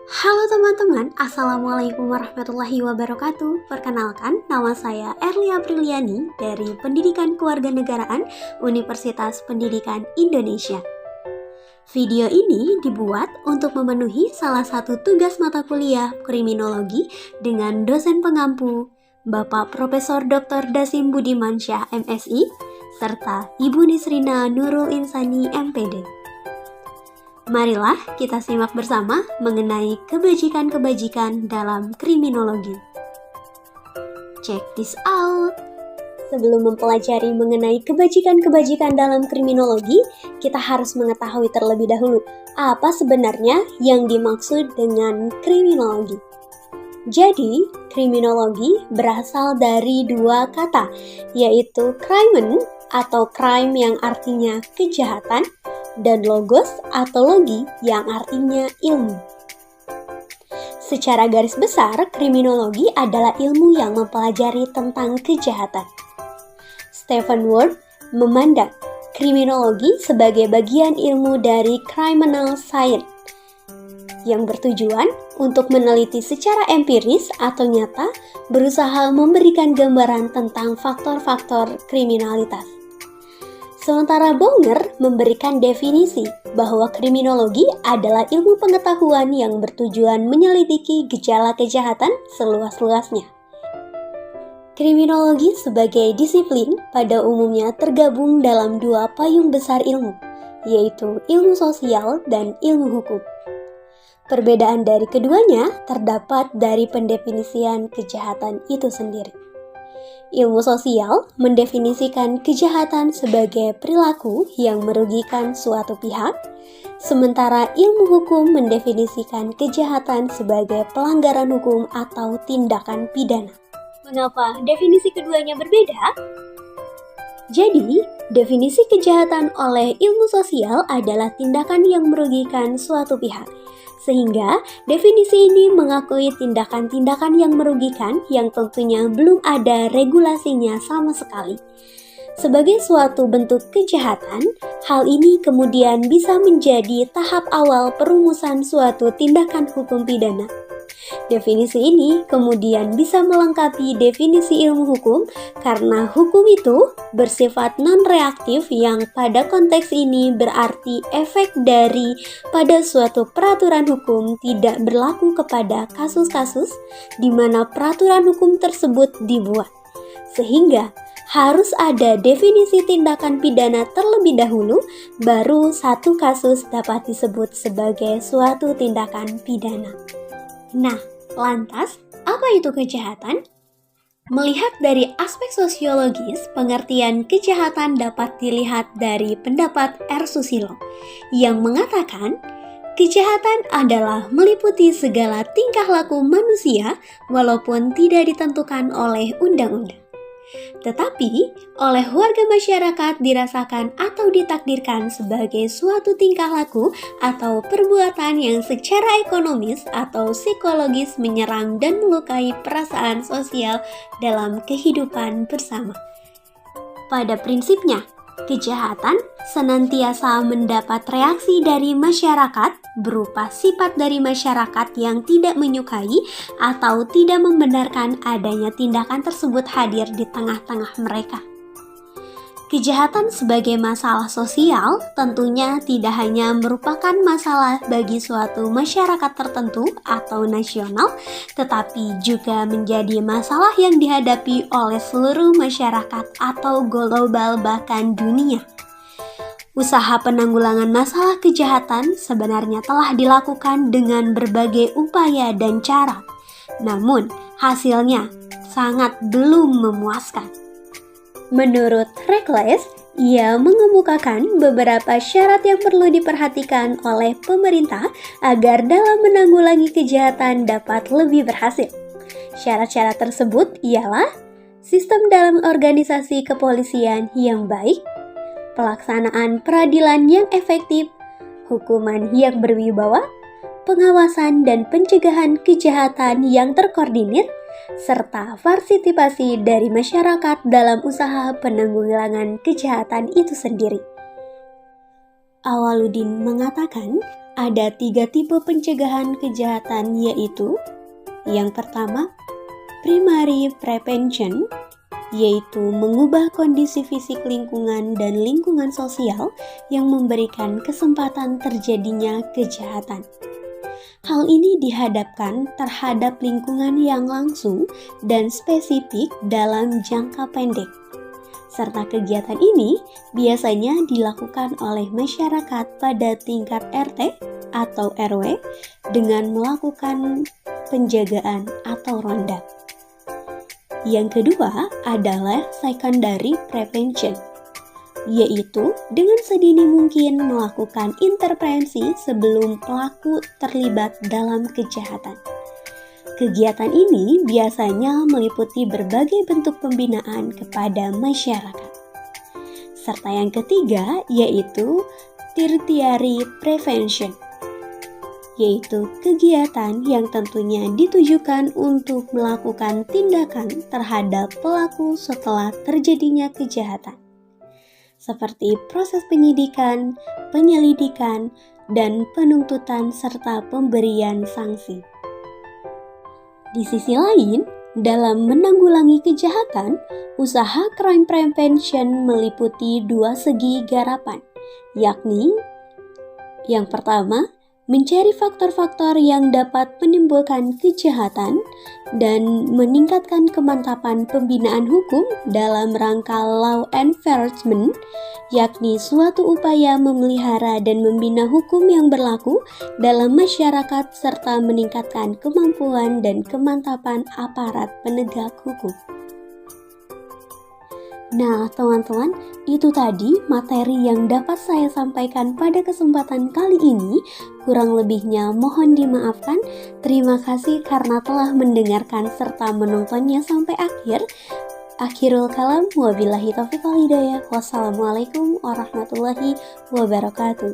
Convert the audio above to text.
Halo teman-teman, Assalamualaikum warahmatullahi wabarakatuh. Perkenalkan, nama saya Erli Apriliani dari Pendidikan Kewarganegaraan Universitas Pendidikan Indonesia. Video ini dibuat untuk memenuhi salah satu tugas mata kuliah Kriminologi dengan dosen pengampu, Bapak Profesor Dr. Dasim Budimansyah MSI, serta Ibu Nisrina Nurul Insani MPD. Marilah kita simak bersama mengenai kebajikan-kebajikan dalam kriminologi. Check this out! Sebelum mempelajari mengenai kebajikan-kebajikan dalam kriminologi, kita harus mengetahui terlebih dahulu apa sebenarnya yang dimaksud dengan kriminologi. Jadi, kriminologi berasal dari dua kata, yaitu crimen atau crime yang artinya kejahatan, dan logos atau logi yang artinya ilmu. Secara garis besar, kriminologi adalah ilmu yang mempelajari tentang kejahatan. Stephen Ward memandang kriminologi sebagai bagian ilmu dari criminal science yang bertujuan untuk meneliti secara empiris atau nyata, berusaha memberikan gambaran tentang faktor-faktor kriminalitas. Sementara Bonger memberikan definisi bahwa kriminologi adalah ilmu pengetahuan yang bertujuan menyelidiki gejala kejahatan seluas-luasnya. Kriminologi sebagai disiplin pada umumnya tergabung dalam dua payung besar ilmu, yaitu ilmu sosial dan ilmu hukum. Perbedaan dari keduanya terdapat dari pendefinisian kejahatan itu sendiri. Ilmu sosial mendefinisikan kejahatan sebagai perilaku yang merugikan suatu pihak, sementara ilmu hukum mendefinisikan kejahatan sebagai pelanggaran hukum atau tindakan pidana. Mengapa definisi keduanya berbeda? Jadi, definisi kejahatan oleh ilmu sosial adalah tindakan yang merugikan suatu pihak. Sehingga definisi ini mengakui tindakan-tindakan yang merugikan yang tentunya belum ada regulasinya sama sekali. Sebagai suatu bentuk kejahatan, hal ini kemudian bisa menjadi tahap awal perumusan suatu tindakan hukum pidana. Definisi ini kemudian bisa melengkapi definisi ilmu hukum karena hukum itu bersifat non-reaktif yang pada konteks ini berarti efek dari pada suatu peraturan hukum tidak berlaku kepada kasus-kasus di mana peraturan hukum tersebut dibuat. Sehingga harus ada definisi tindakan pidana terlebih dahulu, baru satu kasus dapat disebut sebagai suatu tindakan pidana. Nah, lantas apa itu kejahatan? Melihat dari aspek sosiologis, pengertian kejahatan dapat dilihat dari pendapat R. Susilo yang mengatakan kejahatan adalah meliputi segala tingkah laku manusia walaupun tidak ditentukan oleh undang-undang. Tetapi oleh warga masyarakat dirasakan atau ditakdirkan sebagai suatu tingkah laku atau perbuatan yang secara ekonomis atau psikologis menyerang dan melukai perasaan sosial dalam kehidupan bersama. Pada prinsipnya, kejahatan senantiasa mendapat reaksi dari masyarakat berupa sifat dari masyarakat yang tidak menyukai atau tidak membenarkan adanya tindakan tersebut hadir di tengah-tengah mereka. Kejahatan sebagai masalah sosial tentunya tidak hanya merupakan masalah bagi suatu masyarakat tertentu atau nasional, tetapi juga menjadi masalah yang dihadapi oleh seluruh masyarakat atau global bahkan dunia. Usaha penanggulangan masalah kejahatan sebenarnya telah dilakukan dengan berbagai upaya dan cara, namun hasilnya sangat belum memuaskan. Menurut Reckless, ia mengemukakan beberapa syarat yang perlu diperhatikan oleh pemerintah agar dalam menanggulangi kejahatan dapat lebih berhasil. Syarat-syarat tersebut ialah sistem dalam organisasi kepolisian yang baik, pelaksanaan peradilan yang efektif, hukuman yang berwibawa, pengawasan dan pencegahan kejahatan yang terkoordinir, serta partisipasi dari masyarakat dalam usaha penanggulangan kejahatan itu sendiri. Awaluddin mengatakan, ada 3 tipe pencegahan kejahatan, yaitu yang pertama, primary prevention, yaitu mengubah kondisi fisik lingkungan dan lingkungan sosial yang memberikan kesempatan terjadinya kejahatan. Hal ini dihadapkan terhadap lingkungan yang langsung dan spesifik dalam jangka pendek. Serta kegiatan ini biasanya dilakukan oleh masyarakat pada tingkat RT atau RW dengan melakukan penjagaan atau ronda. Yang kedua adalah secondary prevention, yaitu dengan sedini mungkin melakukan intervensi sebelum pelaku terlibat dalam kejahatan. Kegiatan ini biasanya meliputi berbagai bentuk pembinaan kepada masyarakat. Serta yang ketiga yaitu tertiary prevention, yaitu kegiatan yang tentunya ditujukan untuk melakukan tindakan terhadap pelaku setelah terjadinya kejahatan, seperti proses penyidikan, penyelidikan, dan penuntutan serta pemberian sanksi. Di sisi lain, dalam menanggulangi kejahatan, usaha crime prevention meliputi 2 segi garapan, yakni yang pertama, mencari faktor-faktor yang dapat menimbulkan kejahatan dan meningkatkan kemantapan pembinaan hukum dalam rangka law enforcement, yakni suatu upaya memelihara dan membina hukum yang berlaku dalam masyarakat serta meningkatkan kemampuan dan kemantapan aparat penegak hukum. Nah, teman-teman, itu tadi materi yang dapat saya sampaikan pada kesempatan kali ini. Kurang lebihnya mohon dimaafkan. Terima kasih karena telah mendengarkan serta menontonnya sampai akhir. Akhirul kalam, wabillahi taufiq wal hidayah. Wassalamualaikum warahmatullahi wabarakatuh.